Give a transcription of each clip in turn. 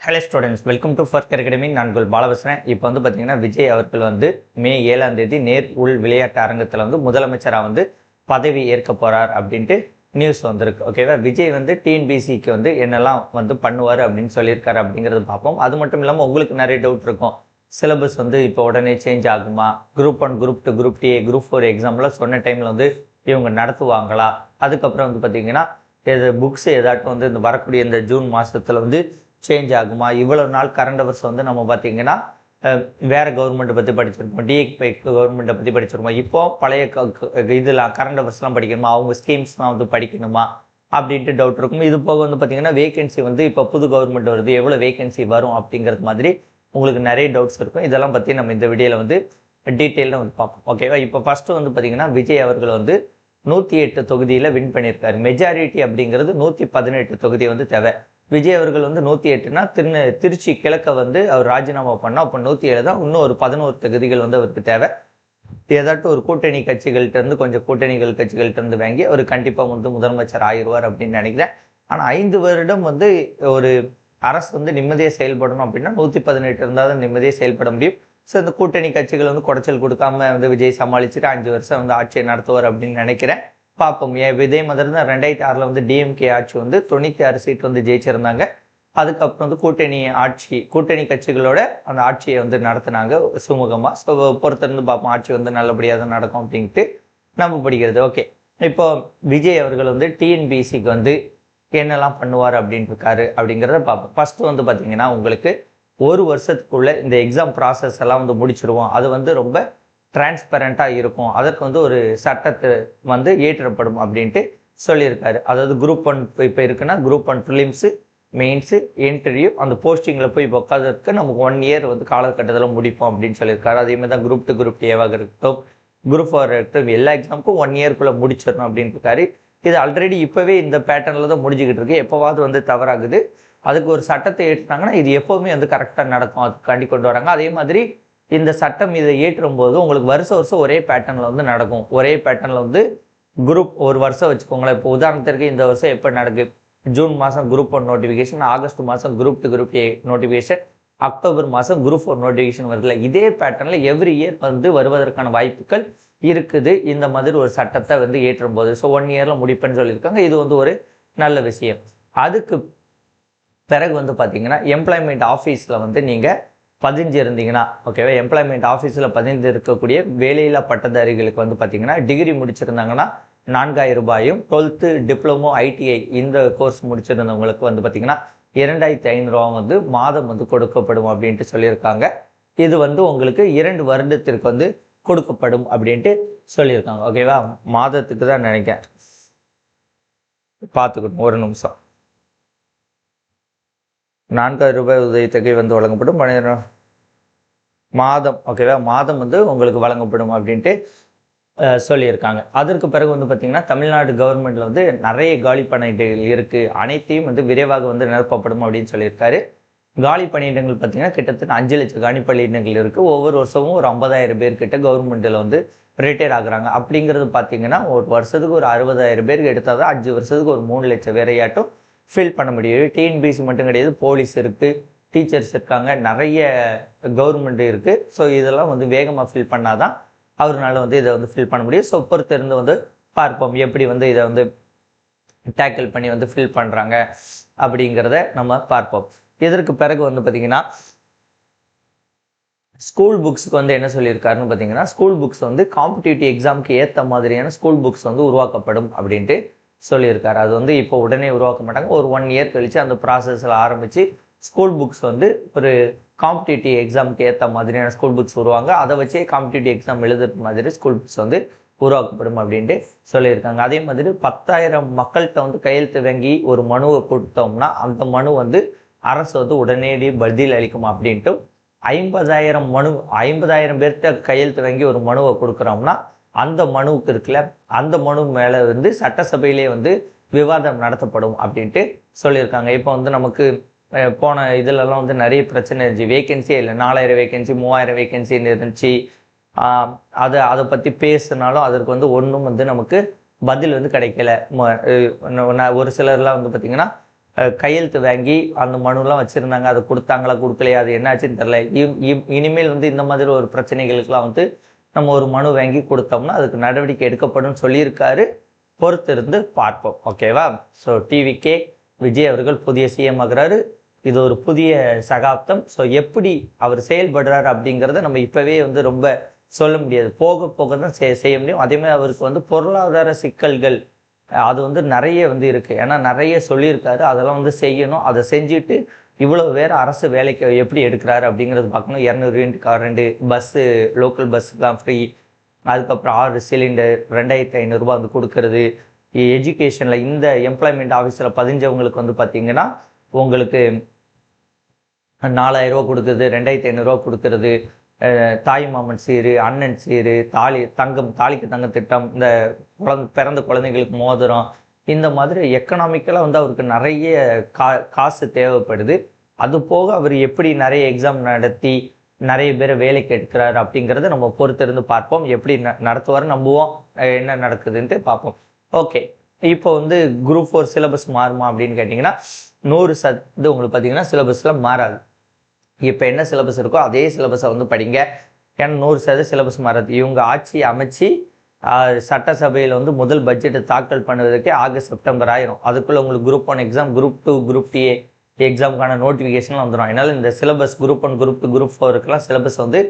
Hello students, welcome to first academy. நான் உங்கள் பாலபேசுகிறேன். இப்போ வந்து பார்த்தீங்கன்னா விஜய் அவர்கள் வந்து மே 7ஆம் தேதி நேர் உள் விளையாட்டு அரங்கத்தில் வந்து முதலமைச்சராக வந்து பதவி ஏற்க போகிறார் அப்படின்ட்டு நியூஸ் வந்திருக்கு. ஓகேவா? விஜய் வந்து டிஎன்பிசிக்கு வந்து என்னெல்லாம் வந்து பண்ணுவார் அப்படின்னு சொல்லியிருக்காரு அப்படிங்கிறது பார்ப்போம். அது மட்டும் இல்லாமல் உங்களுக்கு நிறைய டவுட் இருக்கும். சிலபஸ் வந்து இப்போ உடனே சேஞ்ச் ஆகுமா, group 1, group 2, group D, group 4 எக்ஸாம்லாம் சொன்ன டைமில் வந்து இவங்க நடத்துவாங்களா, அதுக்கப்புறம் வந்து பார்த்தீங்கன்னா புக்ஸ் ஏதாட்டும் வந்து இந்த வரக்கூடிய இந்த ஜூன் மாதத்தில் வந்து சேஞ்ச் ஆகுமா, இவ்வளவு நாள் கரண்ட் அவர்ஸ் வந்து நம்ம பார்த்தீங்கன்னா வேற கவர்மெண்ட்டை பற்றி படிச்சிருப்போம், டிஏபி கவர்மெண்ட்டை பற்றி படிச்சிருப்போம். இப்போ பழைய இதில் கரண்ட் அவர்ஸ்லாம் படிக்கணுமா, அவங்க ஸ்கீம்ஸ்லாம் வந்து படிக்கணுமா அப்படின்ட்டு டவுட் இருக்கும். இது போக வந்து பார்த்தீங்கன்னா வேகன்சி வந்து இப்போ புது கவர்மெண்ட் வருது, எவ்வளோ வேகன்சி வரும் அப்படிங்கிறது மாதிரி உங்களுக்கு நிறைய டவுட்ஸ் இருக்கும். இதெல்லாம் பற்றி நம்ம இந்த வீடியோவில் வந்து டீட்டெயிலாக வந்து பார்ப்போம். ஓகேவா? இப்போ ஃபஸ்ட்டு வந்து பார்த்தீங்கன்னா விஜய் அவர்கள் வந்து 108 தொகுதியில் வின் பண்ணியிருக்காரு. மெஜாரிட்டி அப்படிங்கிறது 118 தொகுதி வந்து தேவை. விஜய் அவர்கள் வந்து 108னா திருச்சி கிழக்க வந்து அவர் ராஜினாமா பண்ணால் அப்போ 107 தான். இன்னும் ஒரு 11 தொகுதிகள் வந்து அவருக்கு தேவை. ஏதாட்டும் ஒரு கூட்டணி கட்சிகள்கிட்ட இருந்து கொஞ்சம் கூட்டணிகள் கட்சிகள்கிட்ட இருந்து வாங்கி அவர் கண்டிப்பாக வந்து முதலமைச்சர் ஆயிடுவார் அப்படின்னு நினைக்கிறேன். ஆனால் 5 வருடம் வந்து ஒரு அரசு வந்து நிம்மதியாக செயல்படணும் அப்படின்னா 118 இருந்தால் தான் நிம்மதியாக செயல்பட முடியும். ஸோ இந்த கூட்டணி கட்சிகள் வந்து குடைச்சல் கொடுக்காம வந்து விஜய் சமாளிச்சுட்டு 5 வருஷம் வந்து ஆட்சியை நடத்துவார் அப்படின்னு நினைக்கிறேன். பார்ப்போம். இதே மாதிரி தான் 2006 வந்து டிஎம்கே ஆட்சி வந்து 96 சீட் வந்து ஜெயிச்சிருந்தாங்க. அதுக்கப்புறம் வந்து கூட்டணி கட்சிகளோட அந்த ஆட்சியை வந்து நடத்தினாங்க சுமூகமா. ஸோ பொறுத்திருந்து பார்ப்போம், ஆட்சி வந்து நல்லபடியாக தான் நடக்கும் அப்படின்ட்டு நம்ம படிக்கிறது. ஓகே, இப்போ விஜய் அவர்கள் வந்து டிஎன்பிசிக்கு வந்து என்னெல்லாம் பண்ணுவார் அப்படின்னு இருக்காரு அப்படிங்கிறத பார்ப்போம். ஃபர்ஸ்ட் வந்து பார்த்தீங்கன்னா உங்களுக்கு ஒரு வருஷத்துக்குள்ள இந்த எக்ஸாம் ப்ராசஸ் எல்லாம் வந்து முடிச்சிருவோம். அது வந்து ரொம்ப டிரான்ஸ்பரண்டாக இருக்கும். அதற்கு வந்து ஒரு சட்டத்தை வந்து இயற்றப்படும் அப்படின்ட்டு சொல்லியிருக்காரு. அதாவது குரூப் 1 இப்போ இருக்குன்னா குரூப் 1 ப்ரிலிம்ஸு, மெயின்ஸு, இன்டர்வியூ, அந்த போஸ்டிங்கில் போய் உட்காந்துருக்கு நமக்கு 1 இயர் வந்து காலகட்டத்தில் முடிப்போம் அப்படின்னு சொல்லியிருக்காரு. அதேமாதிரி தான் குரூப் 2, குரூப் டிஏவாக இருக்கட்டும், குரூப் 4 இருக்கட்டும், எல்லா எக்ஸாமுக்கும் 1 இயர்க்குள்ளே முடிச்சிடணும் அப்படின்னு இருக்காரு. இது ஆல்ரெடி இப்போவே இந்த பேட்டர்னில் தான் முடிஞ்சுக்கிட்டு இருக்கு. எப்போவாது வந்து தவறாகுது. அதுக்கு ஒரு சட்டத்தை ஏற்றுனாங்கன்னா இது எப்போவுமே வந்து கரெக்டாக நடக்கும். அதுக்காண்டி கொண்டு வராங்க. அதே மாதிரி இந்த சட்டம் இதை ஏற்றும் போது உங்களுக்கு வருஷம் ஒரே பேட்டர்னில் வந்து நடக்கும். ஒரே பேட்டர்னில் வந்து குரூப் ஒரு வருஷம் வச்சுக்கோங்களேன். இப்போ உதாரணத்திற்கு இந்த வருஷம் எப்போ நடக்குது, ஜூன் மாதம் குரூப் 1 நோட்டிஃபிகேஷன், ஆகஸ்ட் மாதம் group 2, group A notification, October மாதம் குரூப் 4 நோட்டிஃபிகேஷன் வருதுல, இதே பேட்டர்னில் எவ்ரி இயர் வந்து வருவதற்கான வாய்ப்புகள் இருக்குது இந்த மாதிரி ஒரு சட்டத்தை வந்து ஏற்றும் போது. ஸோ 1 இயரில் முடிப்பேன்னு சொல்லியிருக்காங்க. இது வந்து ஒரு நல்ல விஷயம். அதுக்கு பிறகு வந்து பார்த்தீங்கன்னா எம்ப்ளாய்மெண்ட் ஆஃபீஸில் வந்து நீங்கள் பதிஞ்சு இருந்தீங்கன்னா, ஓகேவா, எம்ப்ளாய்மெண்ட் ஆஃபீஸில் பதிந்து இருக்கக்கூடிய வேலையில்லா பட்டதாரிகளுக்கு வந்து பார்த்தீங்கன்னா டிகிரி முடிச்சிருந்தாங்கன்னா 4000 ரூபாயும், 12th டிப்ளமோ ஐடிஐ இந்த கோர்ஸ் முடிச்சிருந்தவங்களுக்கு வந்து பார்த்தீங்கன்னா 2500 வந்து மாதம் வந்து கொடுக்கப்படும் அப்படின்ட்டு சொல்லியிருக்காங்க. இது வந்து உங்களுக்கு 2 வருடத்திற்கு வந்து கொடுக்கப்படும் அப்படின்ட்டு சொல்லியிருக்காங்க. ஓகேவா? மாதத்துக்கு தான் நினைக்கிறேன், பார்த்துக்கணும் ஒரு நிமிஷம். 4000 ரூபாய் உதவித்தொகை வந்து வழங்கப்படும் 12 மாதம். ஓகேவா? மாதம் வந்து உங்களுக்கு வழங்கப்படும் அப்படின்ட்டு சொல்லியிருக்காங்க. அதற்கு பிறகு வந்து பார்த்தீங்கன்னா தமிழ்நாடு கவர்மெண்ட்ல வந்து நிறைய காலி பணியிடங்கள் இருக்கு, அனைத்தையும் வந்து விரைவாக வந்து நிரப்பப்படும் அப்படின்னு சொல்லியிருக்காரு. காலி பணியிடங்கள் பார்த்தீங்கன்னா கிட்டத்தட்ட 5 லட்சம் காலி பணியிடங்கள் இருக்கு. ஒவ்வொரு வருஷமும் ஒரு 50,000 பேர் கிட்ட கவர்மெண்ட்ல வந்து ரிட்டையர் ஆகுறாங்க. அப்படிங்கிறது பார்த்தீங்கன்னா ஒரு வருஷத்துக்கு ஒரு 60,000 பேருக்கு எடுத்தால் தான் 5 வருஷத்துக்கு ஒரு 3 லட்சம் வேறையாட்டும் ஃபில் பண்ண முடியும். டிஎன்பிசி மட்டும் கிடையாது, போலீஸ் இருக்கு, டீச்சர்ஸ் இருக்காங்க, நிறைய கவர்மெண்ட் இருக்கு. ஸோ இதெல்லாம் வந்து வேகமாக ஃபில் பண்ணாதான் அவர்னால வந்து இதை வந்து ஃபில் பண்ண முடியும். ஸோ பொறுத்திருந்து வந்து பார்ப்போம் எப்படி வந்து இதை வந்து டேக்கிள் பண்ணி வந்து ஃபில் பண்ணுறாங்க அப்படிங்கிறத நம்ம பார்ப்போம். இதற்கு பிறகு வந்து பார்த்தீங்கன்னா ஸ்கூல் புக்ஸுக்கு வந்து என்ன சொல்லியிருக்காருன்னு பார்த்தீங்கன்னா, ஸ்கூல் புக்ஸ் வந்து காம்படிட்டிவ் எக்ஸாமுக்கு ஏற்ற மாதிரியான ஸ்கூல் புக்ஸ் வந்து உருவாக்கப்படும் அப்படின்ட்டு சொல்லியிருக்காரு. அது வந்து இப்போ உடனே உருவாக்க மாட்டாங்க. ஒரு 1 இயர் கழிச்சு அந்த ப்ராசஸில் ஆரம்பித்து ஸ்கூல் புக்ஸ் வந்து ஒரு காம்படிட்டிவ் எக்ஸாமுக்கு ஏற்ற மாதிரியான ஸ்கூல் புக்ஸ் உருவாங்க. அதை வச்சே காம்படிட்டிவ் எக்ஸாம் எழுதுற மாதிரி ஸ்கூல் புக்ஸ் வந்து உருவாக்கப்படும் அப்படின்ட்டு சொல்லியிருக்காங்க. அதே மாதிரி 10,000 மக்கள்கிட்ட வந்து கையெழுத்து வாங்கி ஒரு மனுவை கொடுத்தோம்னா அந்த மனு வந்து அரசு வந்து உடனடி பதில் அளிக்கும் அப்படின்ட்டு 50,000 பேர்கிட்ட கையெழுத்து வாங்கி ஒரு மனுவை கொடுக்குறோம்னா அந்த மனுவுக்கு இருக்குல்ல, அந்த மனு மேலே வந்து சட்டசபையிலே வந்து விவாதம் நடத்தப்படும் அப்படின்ட்டு சொல்லியிருக்காங்க. இப்போ வந்து நமக்கு போன இதிலெல்லாம் வந்து நிறைய பிரச்சனை இருந்துச்சு. வேகன்சியே இல்லை, 4000 வேகன்சி 3000 வேகன்சின்னு இருந்துச்சு. அதை பற்றி பேசினாலும் அதற்கு வந்து ஒன்றும் வந்து நமக்கு பதில் வந்து கிடைக்கல. ஒரு சிலர்லாம் வந்து பார்த்திங்கன்னா கையெழுத்து வாங்கி அந்த மனுலாம் வச்சுருந்தாங்க, அதை கொடுத்தாங்களா கொடுக்கலையா அது என்னாச்சுன்னு தெரில. இனிமேல் வந்து இந்த மாதிரி ஒரு பிரச்சனைகளுக்கெல்லாம் வந்து நம்ம ஒரு மனு வாங்கி கொடுத்தோம்னா அதுக்கு நடவடிக்கை எடுக்கப்படும் சொல்லியிருக்காரு. பொறுத்திருந்து பார்ப்போம். ஓகேவா? ஸோ டிவிகே விஜய் அவர்கள் புதிய சிஎம் ஆகிறாரு. இது ஒரு புதிய சகாப்தம். ஸோ எப்படி அவர் செயல்படுறாரு அப்படிங்கிறத நம்ம இப்போவே வந்து ரொம்ப சொல்ல முடியாது, போக போக தான் செய்ய முடியும். அதே மாதிரி அவருக்கு வந்து பொருளாதார சிக்கல்கள் அது வந்து நிறைய வந்து இருக்கு. ஏன்னா நிறைய சொல்லியிருக்காரு, அதெல்லாம் வந்து செய்யணும். அதை செஞ்சுட்டு இவ்வளவு வேற அரசு வேலைக்கு எப்படி எடுக்கிறாரு அப்படிங்கிறது பார்க்கணும். 200 யூனிட் கரண்டு, பஸ்ஸு லோக்கல் பஸ்ஸுலாம் ஃப்ரீ, அதுக்கப்புறம் 6 சிலிண்டர் 2500 ரூபாய் வந்து கொடுக்கறது. எஜுகேஷனில் இந்த எம்ப்ளாய்மெண்ட் ஆஃபீஸில் பதிஞ்சவங்களுக்கு வந்து பார்த்தீங்கன்னா உங்களுக்கு 4000 ரூபா கொடுக்குறது, 2500 ரூபா கொடுக்கறது. தாய் மாமன் சீரு, அண்ணன் சீரு, தாலிக்கு தங்க திட்டம், இந்த பிறந்த குழந்தைங்களுக்கு மோதிரம், இந்த மாதிரி எக்கனாமிக்கலாக வந்து அவருக்கு நிறைய காசு தேவைப்படுது. அது போக அவர் எப்படி நிறைய எக்ஸாம் நடத்தி நிறைய பேரை வேலைக்கு எடுக்கிறாரு அப்படிங்கிறத நம்ம பொறுத்திருந்து பார்ப்போம். எப்படி நடத்துவார் நம்புவோம், என்ன நடக்குதுன்ட்டு பார்ப்போம். ஓகே, இப்போ வந்து குரூப் 4 சிலபஸ் மாறுமா அப்படின்னு கேட்டிங்கன்னா 100% உங்களுக்கு பார்த்தீங்கன்னா சிலபஸ்லாம் மாறாது. இப்போ என்ன சிலபஸ் இருக்கோ அதே சிலபஸை வந்து படிங்க. ஏன்னா 100% சிலபஸ் மாறாது. இவங்க ஆட்சி அமைச்சு சட்டசபையில் வந்து முதல் பட்ஜெட்டை தாக்கல் பண்ணுவதற்கே ஆகஸ்ட் செப்டம்பர் ஆயிரும். அதுக்குள்ளே உங்களுக்கு குரூப் 1 எக்ஸாம், குரூப் 2 குரூப் டிஏ எக்ஸாமுக்கான நோட்டிஃபிகேஷன்லாம் வந்துடும். அதனால இந்த சிலபஸ் குரூப் 1 குரூப் 2 குரூப் 4க்கெல்லாம் சிலபஸ் வந்து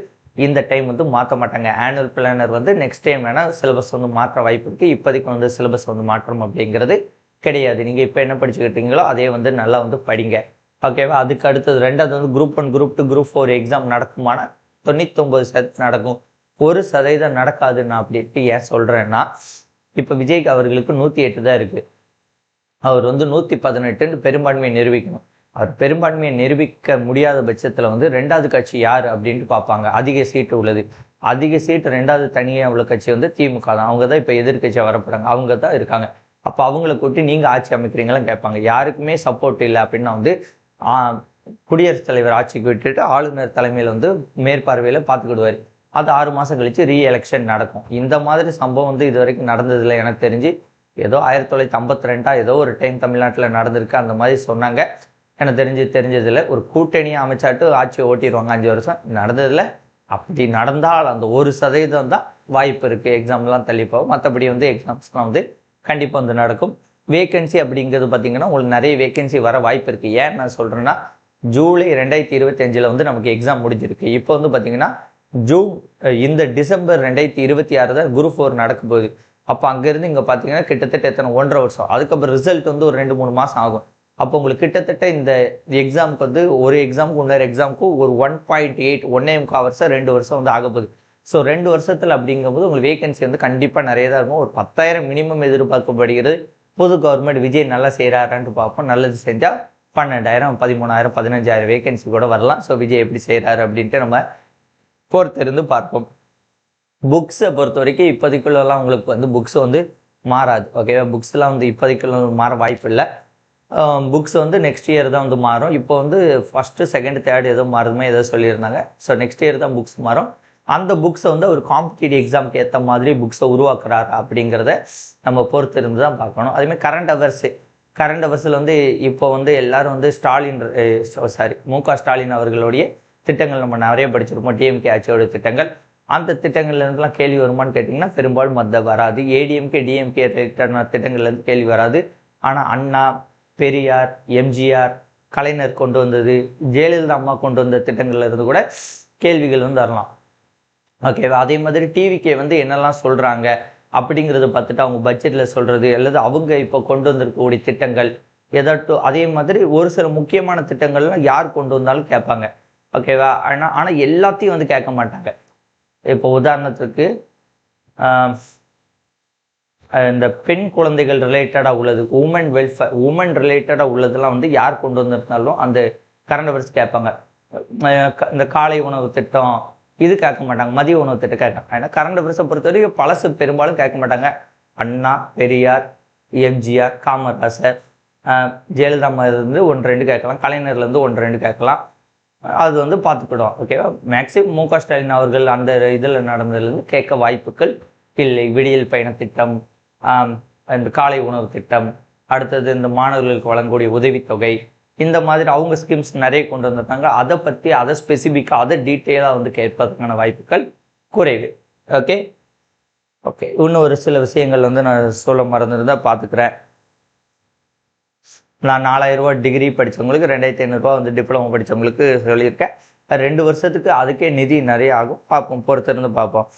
இந்த டைம் வந்து மாற்ற மாட்டாங்க. ஆனுவல் பிளானர் வந்து நெக்ஸ்ட் டைம் வேணால் சிலபஸ் வந்து மாற்ற வாய்ப்பு இருக்குது. இப்போதைக்கு வந்து சிலபஸ் வந்து மாற்றம் அப்படிங்கிறது கிடையாது. நீங்கள் இப்போ என்ன படிச்சுக்கிட்டீங்களோ அதே வந்து நல்லா வந்து படிங்க. ஓகேவா? அதுக்கு அடுத்தது ரெண்டாவது வந்து குரூப் 1 குரூப் 2 குரூப் 4 எக்ஸாம் நடக்குமான 99% நடக்கும். 1% நடக்காது. நான் அப்படி ஏன் சொல்கிறேன்னா, இப்போ விஜய்க்கு அவர்களுக்கு 108 தான் இருக்குது. அவர் வந்து 118 பெரும்பான்மையை நிரூபிக்கணும். அவர் பெரும்பான்மையை நிரூபிக்க முடியாத பட்சத்தில் வந்து ரெண்டாவது கட்சி யார் அப்படின்ட்டு பார்ப்பாங்க. அதிக சீட்டு உள்ளது, அதிக சீட்டு ரெண்டாவது தனியாக உள்ள கட்சி வந்து திமுக தான். அவங்க தான் இப்போ எதிர்கட்சியாக வரப்படுறாங்க, அவங்க தான் இருக்காங்க. அப்போ அவங்களை கூட்டி நீங்கள் ஆட்சி அமைக்கிறீங்களான்னு கேட்பாங்க. யாருக்குமே சப்போர்ட் இல்லை அப்படின்னா வந்து குடியரசுத் தலைவர் ஆட்சிக்கு விட்டுட்டு ஆளுநர் தலைமையில் வந்து மேற்பார்வையில் பார்த்துக்கிடுவார். அது 6 மாதம் கழிச்சு ரீஎலெக்ஷன் நடக்கும். இந்த மாதிரி சம்பவம் வந்து இது வரைக்கும் நடந்ததில்லை. எனக்கு தெரிஞ்சு ஏதோ 1952 ஏதோ ஒரு டைம் தமிழ்நாட்டில் நடந்திருக்கு, அந்த மாதிரி சொன்னாங்க. எனக்கு தெரிஞ்சதில்லை. ஒரு கூட்டணியை அமைச்சாட்டு ஆட்சியை ஓட்டிடுவாங்க 5 வருஷம். நடந்ததில்லை. அப்படி நடந்தால் அந்த 1% தான் வாய்ப்பு இருக்குது. எக்ஸாம்லாம் தள்ளி போகும். மற்றபடி வந்து எக்ஸாம்ஸ்லாம் வந்து கண்டிப்பாக வந்து நடக்கும். வேகன்சி அப்படிங்கிறது பார்த்தீங்கன்னா உங்களுக்கு நிறைய வேகன்சி வர வாய்ப்பு இருக்குது. ஏன் நான் சொல்கிறேன்னா, ஜூலை 2025 வந்து நமக்கு எக்ஸாம் முடிஞ்சிருக்கு. இப்போ வந்து பார்த்தீங்கன்னா இந்த டிசம்பர் 2026 தான் குரூப் 4 நடக்க போகுது. அப்போ அங்கேருந்து இங்கே பார்த்தீங்கன்னா கிட்டத்தட்ட எத்தனை 1.5 வருஷம். அதுக்கப்புறம் ரிசல்ட் வந்து ஒரு 2-3 மாதம் ஆகும். அப்போ உங்களுக்கு கிட்டத்தட்ட இந்த எக்ஸாமுக்கு வந்து ஒரு எக்ஸாமுக்கு இன்னொரு எக்ஸாமுக்கு ஒரு 1.8 1.5 வருஷம் 2 வருஷம் வந்து ஆக போகுது. ஸோ 2 வருஷத்தில் அப்படிங்கும்போது உங்களுக்கு வேகன்சி வந்து கண்டிப்பாக நிறைய தான் இருக்கும். ஒரு 10,000 மினிமம் எதிர்பார்க்கப்படுகிறது. புது கவர்மெண்ட் விஜய் நல்லா செய்கிறாரான்ட்டு பார்ப்போம். நல்லது செஞ்சால் 12,000 13,000 15,000 வேகன்சி கூட வரலாம். ஸோ விஜய் எப்படி செய்கிறாரு அப்படின்ட்டு நம்ம பொறுத்திருந்து பார்ப்போம். புக்ஸை பொறுத்த வரைக்கும் இப்போதைக்குள்ளெல்லாம் உங்களுக்கு வந்து புக்ஸ் வந்து மாறாது. ஓகேவா? புக்ஸ்லாம் வந்து இப்போதைக்குள்ள மாற வாய்ப்பு இல்லை. புக்ஸ் வந்து நெக்ஸ்ட் இயர் தான் வந்து மாறும். இப்போ வந்து ஃபஸ்ட்டு செகண்ட் தேர்ட் ஏதோ மாறுதுமே ஏதோ சொல்லியிருந்தாங்க. ஸோ நெக்ஸ்ட் இயர் தான் புக்ஸ் மாறும். அந்த புக்ஸை வந்து ஒரு காம்படிட்டிவ் எக்ஸாமுக்கு ஏற்ற மாதிரி புக்ஸை உருவாக்குறாரு அப்படிங்கிறத நம்ம பொறுத்து இருந்து தான் பார்க்கணும். அதேமாதிரி கரண்ட் அவர்ஸில் வந்து இப்போ வந்து எல்லாரும் வந்து மு.க. ஸ்டாலின் அவர்களுடைய திட்டங்கள் நம்ம நிறைய படிச்சிருப்போம். டிஎம்கே ஆட்சியோட திட்டங்கள். அந்த திட்டங்கள்லேருந்துலாம் கேள்வி வருமானு கேட்டிங்கன்னா பெரும்பாலும் வராது. ஏடிஎம்கே டிஎம்கே ரிலேட்டடான திட்டங்கள்லேருந்து கேள்வி வராது. ஆனால் அண்ணா, பெரியார், எம்ஜிஆர், கலைஞர் கொண்டு வந்தது, ஜெயலலிதா அம்மா கொண்டு வந்த திட்டங்கள்ல இருந்து கூட கேள்விகள் வந்து வரலாம். ஓகேவா? அதே மாதிரி டிவிக்கே வந்து என்னெல்லாம் சொல்கிறாங்க அப்படிங்கிறத பார்த்துட்டு அவங்க பட்ஜெட்டில் சொல்கிறது அல்லது அவங்க இப்போ கொண்டு வந்திருக்கக்கூடிய திட்டங்கள் ஏதாட்டும். அதே மாதிரி ஒரு சில முக்கியமான திட்டங்கள்லாம் யார் கொண்டு வந்தாலும் கேட்பாங்க. ஓகேவா? ஆனால் எல்லாத்தையும் வந்து கேட்க மாட்டாங்க. இப்போ உதாரணத்துக்கு இந்த பெண் குழந்தைகள் ரிலேட்டடாக உள்ளது, உமன் ரிலேட்டடாக உள்ளதெல்லாம் வந்து யார் கொண்டு வந்திருந்தாலும் அந்த கரண்ட் அஃபேர்ஸ் கேட்பாங்க. இந்த காலை உணவு திட்டம் இது கேட்க மாட்டாங்க, மதிய உணவு திட்டம் கேட்காங்க. ஏன்னா கரண்ட் அஃபேர்ஸை பொறுத்தவரைக்கும் பழசு பெரும்பாலும் கேட்க மாட்டாங்க. அண்ணா, பெரியார், எம்ஜிஆர், காமராசர், ஜெயலலிதா இருந்து 1-2 கேட்கலாம், கலைஞர்லேருந்து 1-2 கேட்கலாம். அது வந்து பார்த்துக்கிடும். ஓகேவா? மேக்சிமம் மு.க. ஸ்டாலின் அவர்கள் அந்த இதில் நடந்ததுலேருந்து கேட்க வாய்ப்புகள் இல்லை. விடியல் பயண திட்டம், இந்த காலை உணவு திட்டம், அடுத்தது இந்த மாணவர்களுக்கு வழங்கக்கூடிய உதவித்தொகை, இந்த மாதிரி அவங்க ஸ்கீம்ஸ் நிறைய கொண்டு வந்திருக்காங்க. அதை பற்றி அதை ஸ்பெசிஃபிக்காக அதை டீட்டெயிலாக வந்து கேட்பதற்கான வாய்ப்புகள் குறைவு. ஓகே ஓகே இன்னும் ஒரு சில விஷயங்கள் வந்து நான் சொல்ல மறந்துருந்தா பார்த்துக்கிறேன். நான் 4000 ரூபா டிகிரி படித்தவங்களுக்கு 2500 ரூபா வந்து டிப்ளமோ படித்தவங்களுக்கு சொல்லியிருக்கேன். 2 வருஷத்துக்கு அதுக்கே நிதி நிறைய ஆகும். பார்ப்போம், பொறுத்திருந்து பார்ப்போம்.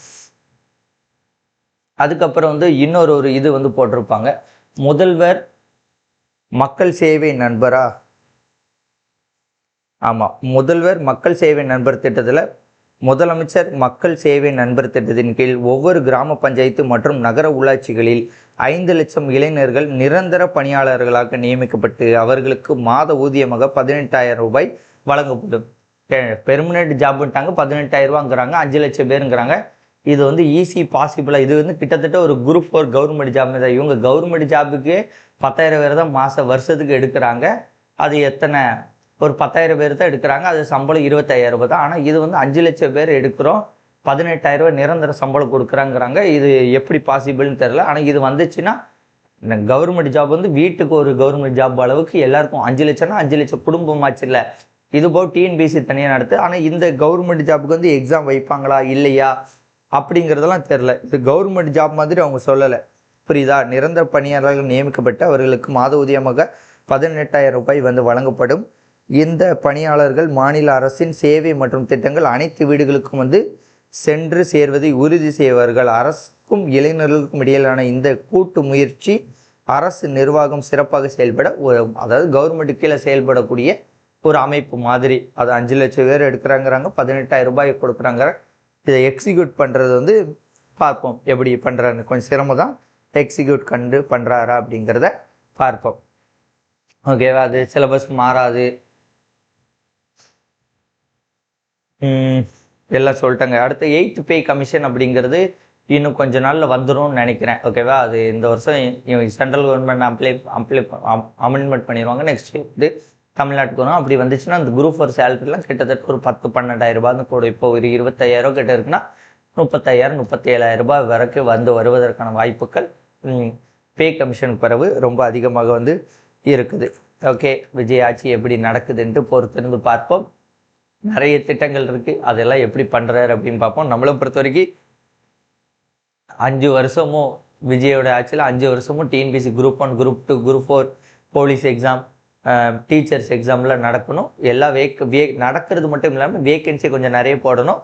அதுக்கப்புறம் வந்து இன்னொரு இது வந்து போட்டிருப்பாங்க, முதல்வர் மக்கள் சேவை நண்பரா? ஆமாம், முதல்வர் மக்கள் சேவை நண்பர் திட்டத்தில் முதலமைச்சர் மக்கள் சேவை நண்பர் திட்டத்தின் கீழ் ஒவ்வொரு கிராம பஞ்சாயத்து மற்றும் நகர உள்ளாட்சிகளில் 5 லட்சம் இளைஞர்கள் நிரந்தர பணியாளர்களாக நியமிக்கப்பட்டு அவர்களுக்கு மாத ஊதியமாக 18,000 ரூபாய் வழங்கப்படும். பெர்மனெண்ட் ஜாப்ட்டாங்க, 18,000 ரூபாங்கிறாங்க, 5 லட்சம் பேருங்கிறாங்க. இது வந்து ஈஸி பாசிபிளா, இது வந்து கிட்டத்தட்ட ஒரு குரூப் 4 கவர்மெண்ட் ஜாப் தான். இவங்க கவர்மெண்ட் ஜாபுக்கு 10,000 பேர் தான் வருஷத்துக்கு எடுக்கிறாங்க. அது எத்தனை, ஒரு 10,000 பேர் தான் எடுக்கிறாங்க. அது சம்பளம் 25,000 ரூபாய் தான். ஆனால் இது வந்து 5 லட்சம் பேர் எடுக்கிறோம், 18,000 ரூபாய் நிரந்தர சம்பளம் கொடுக்குறாங்கிறாங்க. இது எப்படி பாசிபிள்னு தெரியல. ஆனால் இது வந்துச்சுன்னா கவர்மெண்ட் ஜாப் வந்து வீட்டுக்கு ஒரு கவர்மெண்ட் ஜாப் அளவுக்கு எல்லாருக்கும் 5 லட்சம்னா 5 லட்சம் குடும்பமாச்சு இல்லை. இது போல் டிஎன்பிஎஸ்சி தனியாக நடத்து. ஆனால் இந்த கவர்மெண்ட் ஜாப்புக்கு வந்து எக்ஸாம் வைப்பாங்களா இல்லையா அப்படிங்கிறதெல்லாம் தெரில. இது கவர்மெண்ட் ஜாப் மாதிரி அவங்க சொல்லலை, புரியுதா? நிரந்தர பணியாளர்கள் நியமிக்கப்பட்டு அவர்களுக்கு மாத ஊதியமாக 18,000 ரூபாய் வந்து வழங்கப்படும். இந்த பணியாளர்கள் மாநில அரசின் சேவை மற்றும் திட்டங்கள் அனைத்து வீடுகளுக்கும் வந்து சென்று சேர்வதை உறுதி செய்வார்கள். அரசுக்கும் இளைஞர்களுக்கும் இடையிலான இந்த கூட்டு முயற்சி அரசு நிர்வாகம் சிறப்பாக செயல்பட, அதாவது கவர்மெண்ட் கீழே செயல்படக்கூடிய ஒரு அமைப்பு மாதிரி. அது 5 லட்சம் பேர் எடுக்கிறாங்கிறாங்க, 18,000 ரூபாய் கொடுக்குறாங்க. இதை எக்ஸிக்யூட் பண்ணுறது வந்து பார்ப்போம் எப்படி பண்ணுறாரு. கொஞ்சம் சிரமம் தான், எக்ஸிக்யூட் பண்ணுறாரா அப்படிங்கிறத பார்ப்போம். ஓகேவா? அது சிலபஸ் மாறாது, எல்லாம் சொல்லிட்டாங்க. அடுத்து 8th பே கமிஷன் அப்படிங்கிறது இன்னும் கொஞ்ச நாளில் வந்துடும் நினைக்கிறேன். ஓகேவா? அது இந்த வருஷம் சென்ட்ரல் கவர்மெண்ட் அமெண்ட்மெண்ட் பண்ணிடுவாங்க. நெக்ஸ்ட் வந்து தமிழ்நாட்டுக்கு வரும். அப்படி வந்துச்சுன்னா அந்த குரூப் 4 சேலரிலாம் கிட்டத்தட்ட ஒரு 10-12,000 ரூபாய்னு கூட. இப்போ ஒரு 25,000 கிட்ட இருக்குன்னா 35,000-37,000 ரூபாய் வரைக்கும் வந்து வருவதற்கான வாய்ப்புகள் பே கமிஷனுக்கு பிறகு ரொம்ப அதிகமாக வந்து இருக்குது. ஓகே, விஜய் ஆட்சி எப்படி நடக்குதுன்ட்டு பொறுத்திருந்து பார்ப்போம். நிறைய திட்டங்கள் இருக்கு, அதெல்லாம் எப்படி பண்றாரு அப்படின்னு பார்ப்போம். நம்மளை பொறுத்த வரைக்கும் 5 வருஷமும் விஜயோட ஆட்சியில் 5 வருஷமும் TNPSC group 1, group 2, group 4 police exam, teachers எக்ஸாம்லாம் நடக்கணும். எல்லாம் நடக்கிறது மட்டும் இல்லாமல் வேகன்சி கொஞ்சம் நிறைய போடணும்.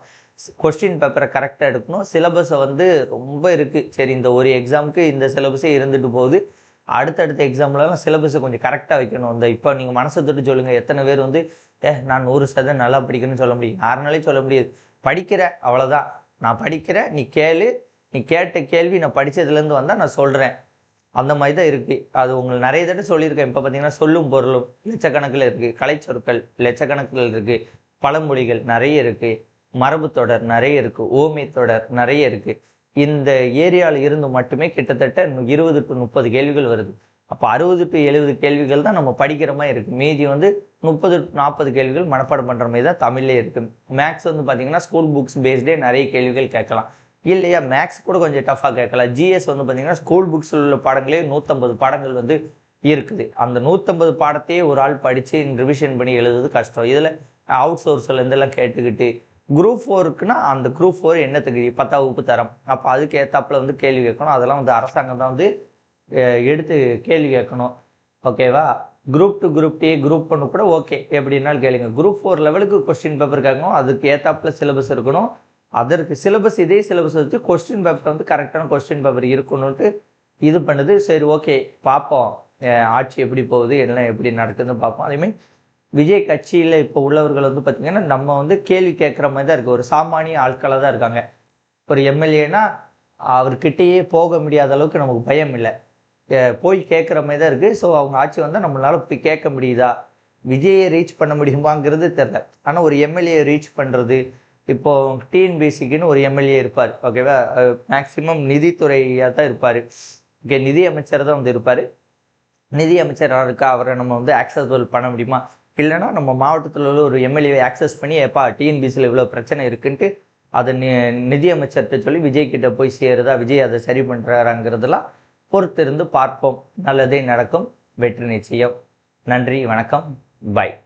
கொஸ்டின் பேப்பரை கரெக்டாக எடுக்கணும். சிலபஸை வந்து ரொம்ப இருக்குது. சரி, இந்த ஒரு எக்ஸாமுக்கு இந்த சிலபஸே இருந்துட்டு போகுது, அடுத்தடுத்த எக்ஸாம்லாம் சிலபஸை கொஞ்சம் கரெக்டாக வைக்கணும். இந்த இப்போ நீங்கள் மனசை தொட்டு சொல்லுங்கள், எத்தனை பேர் வந்து நான் 100% நல்லா படிக்கணும்னு சொல்ல முடியும்? யாருனாலையும் சொல்ல முடியாது. படிக்கிறேன், அவ்வளோதான். நான் படிக்கிறேன், நீ கேளு, நீ கேட்ட கேள்வி நான் படித்ததுலேருந்து வந்தால் நான் சொல்கிறேன். அந்த மாதிரி தான் இருக்குது. அது உங்களுக்கு நிறைய தடவை சொல்லியிருக்கேன். இப்போ பார்த்தீங்கன்னா சொல்லும் பொருளும் லட்சக்கணக்கில் இருக்குது, கலைச்சொற்கள் லட்சக்கணக்கில் இருக்குது, பழமொழிகள் நிறைய இருக்குது, மரபு தொடர் நிறைய இருக்குது, ஓமை தொடர் நிறைய இருக்குது. இந்த ஏரியாவில் இருந்து மட்டுமே கிட்டத்தட்ட 20 to 30 கேள்விகள் வருது. அப்போ 60 to 70 கேள்விகள் தான் நம்ம படிக்கிற மாதிரி இருக்குது. மீதி வந்து 30 to 40 கேள்விகள் மனப்பாடம் பண்ணுற மாதிரி தான் தமிழ்லேயே இருக்குது. மேக்ஸ் வந்து பார்த்தீங்கன்னா ஸ்கூல் புக்ஸ் பேஸ்டே நிறைய கேள்விகள் கேட்கலாம், இல்லையா? மேக்ஸ் கூட கொஞ்சம் டஃபாக கேட்கலாம். ஜிஎஸ் வந்து பார்த்தீங்கன்னா ஸ்கூல் புக்ஸில் உள்ள பாடங்களே 150 பாடங்கள் வந்து இருக்குது. அந்த 150 பாடத்தையே ஒரு ஆள் படித்து ரிவிஷன் பண்ணி எழுதுறது கஷ்டம். இதில் அவுட் சோர்ஸில் இருந்தெல்லாம் கேட்டுக்கிட்டு குரூப் 4க்குன்னா அந்த குரூப் 4 என்னத்துக்கு 10ஆம் வகுப்பு தரம், அப்போ அதுக்கு ஏற்றாப்புல வந்து கேள்வி கேட்கணும். அதெல்லாம் வந்து அரசாங்கம் தான் வந்து எடுத்து கேள்வி கேட்கணும். ஓகேவா? குரூப் 2, குரூப் டி, குரூப் 1 கூட ஓகே, எப்படின்னாலும் கேளுங்க. குரூப் 4 லெவலுக்கு கொஸ்டின் பேப்பர் கேட்கணும், அதுக்கு ஏற்றாப்புல சிலபஸ் இருக்கணும். அதற்கு சிலபஸ் இதே சிலபஸ் வச்சு கொஸ்டின் பேப்பர் வந்து கரெக்டான கொஸ்டின் பேப்பர் இருக்கணும்ட்டு இது பண்ணுது. சரி, ஓகே, பார்ப்போம் ஆட்சி எப்படி போகுது, எல்லாம் எப்படி நடக்குதுன்னு பார்ப்போம். அதேமாதிரி விஜய் கட்சியில் இப்போ உள்ளவர்கள் வந்து பார்த்தீங்கன்னா நம்ம வந்து கேள்வி கேட்குற மாதிரி தான் இருக்குது. ஒரு சாமானிய ஆட்களாக தான் இருக்காங்க. ஒரு எம்எல்ஏனா அவர்கிட்டயே போக முடியாத அளவுக்கு நமக்கு பயம் இல்லை, போய் கேட்குற மாதிரி தான் இருக்குது. ஸோ அவங்க ஆட்சி வந்தால் நம்மளால போய் கேட்க முடியுதா, விஜயை ரீச் பண்ண முடியுமாங்கிறது தெரில. ஆனால் ஒரு எம்எல்ஏ ரீச் பண்ணுறது, இப்போ டிஎன்பிஎஸ்சிக்குன்னு ஒரு எம்எல்ஏ இருப்பார், ஓகேவா? மேக்சிமம் நிதித்துறையாக தான் இருப்பார். ஓகே, நிதி அமைச்சர் தான் வந்து இருப்பார். நிதி அமைச்சர் இருக்கா, அவரை நம்ம வந்து ஆக்சஸபிள் பண்ண முடியுமா? இல்லைன்னா நம்ம மாவட்டத்தில் உள்ள ஒரு எம்எல்ஏவை ஆக்சஸ் பண்ணி எப்பா டிஎன்பிஎஸ்சியில் இவ்வளோ பிரச்சனை இருக்குன்ட்டு அதை நிதி அமைச்சர்கிட்ட சொல்லி விஜய் கிட்ட போய் சேருதா, விஜய் அதை சரி பண்ணுறாராங்கிறதெல்லாம் பொறுத்திருந்து பார்ப்போம். நல்லதே நடக்கும். வெற்றி நிச்சயம். நன்றி, வணக்கம், பாய்.